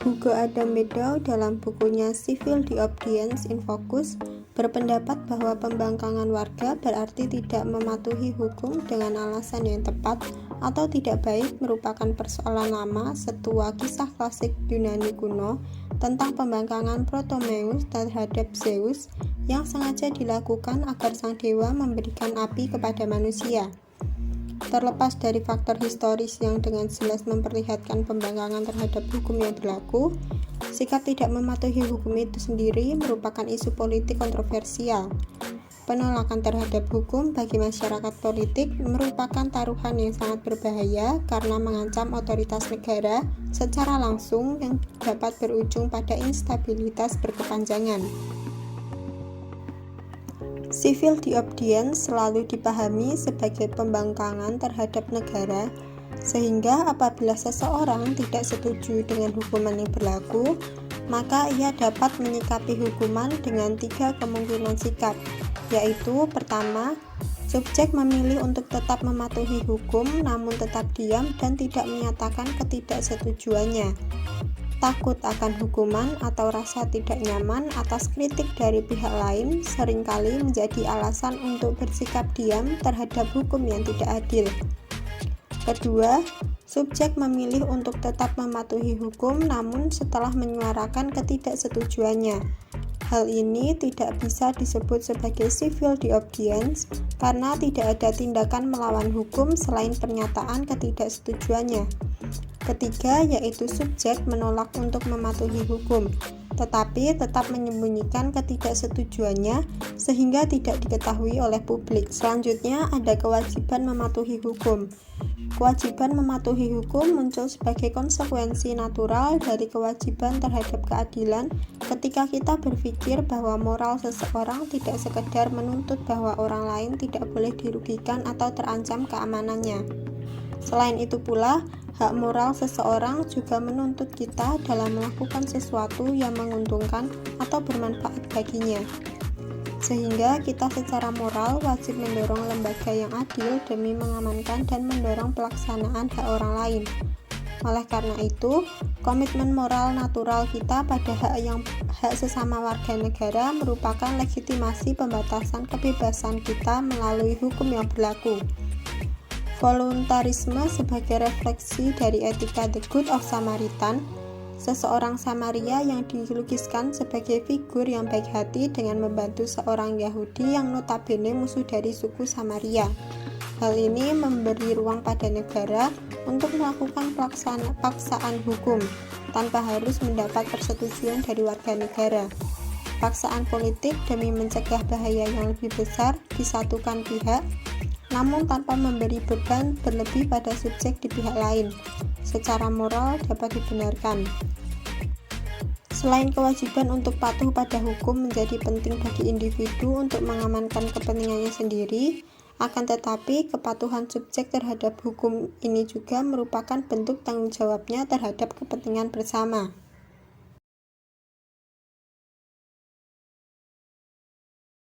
Hugo Adam Meadow dalam bukunya Civil Disobedience in Focus berpendapat bahwa pembangkangan warga berarti tidak mematuhi hukum dengan alasan yang tepat atau tidak baik merupakan persoalan lama setua kisah klasik Yunani kuno tentang pembangkangan Protomeus terhadap Zeus yang sengaja dilakukan agar sang dewa memberikan api kepada manusia. Terlepas dari faktor historis yang dengan jelas memperlihatkan pembangkangan terhadap hukum yang berlaku, sikap tidak mematuhi hukum itu sendiri merupakan isu politik kontroversial. Penolakan terhadap hukum bagi masyarakat politik merupakan taruhan yang sangat berbahaya karena mengancam otoritas negara secara langsung yang dapat berujung pada instabilitas berkepanjangan. Civil disobedience selalu dipahami sebagai pembangkangan terhadap negara, sehingga apabila seseorang tidak setuju dengan hukuman yang berlaku, maka ia dapat menyikapi hukuman dengan 3 kemungkinan sikap, yaitu pertama, subjek memilih untuk tetap mematuhi hukum namun tetap diam dan tidak menyatakan ketidaksetujuannya. Takut akan hukuman atau rasa tidak nyaman atas kritik dari pihak lain seringkali menjadi alasan untuk bersikap diam terhadap hukum yang tidak adil. Kedua, subjek memilih untuk tetap mematuhi hukum namun setelah menyuarakan ketidaksetujuannya. Hal ini tidak bisa disebut sebagai civil disobedience karena tidak ada tindakan melawan hukum selain pernyataan ketidaksetujuannya. Ketiga, yaitu subjek menolak untuk mematuhi hukum, tetapi tetap menyembunyikan ketidaksetujuannya sehingga tidak diketahui oleh publik. Selanjutnya, ada kewajiban mematuhi hukum. Kewajiban mematuhi hukum muncul sebagai konsekuensi natural dari kewajiban terhadap keadilan ketika kita berpikir bahwa moral seseorang tidak sekedar menuntut bahwa orang lain tidak boleh dirugikan atau terancam keamanannya. Selain itu pula, hak moral seseorang juga menuntut kita dalam melakukan sesuatu yang menguntungkan atau bermanfaat baginya. Sehingga kita secara moral wajib mendorong lembaga yang adil demi mengamankan dan mendorong pelaksanaan hak orang lain. Oleh karena itu, komitmen moral natural kita pada hak sesama warga negara merupakan legitimasi pembatasan kebebasan kita melalui hukum yang berlaku. Voluntarisme sebagai refleksi dari etika The Good of Samaritan, seseorang Samaria yang dilukiskan sebagai figur yang baik hati dengan membantu seorang Yahudi yang notabene musuh dari suku Samaria. Hal ini memberi ruang pada negara untuk melakukan paksaan hukum tanpa harus mendapat persetujuan dari warga negara. Paksaan politik demi mencegah bahaya yang lebih besar di satukan pihak, namun tanpa memberi beban berlebih pada subjek di pihak lain, secara moral dapat dibenarkan. Selain kewajiban untuk patuh pada hukum menjadi penting bagi individu untuk mengamankan kepentingannya sendiri, akan tetapi kepatuhan subjek terhadap hukum ini juga merupakan bentuk tanggung jawabnya terhadap kepentingan bersama.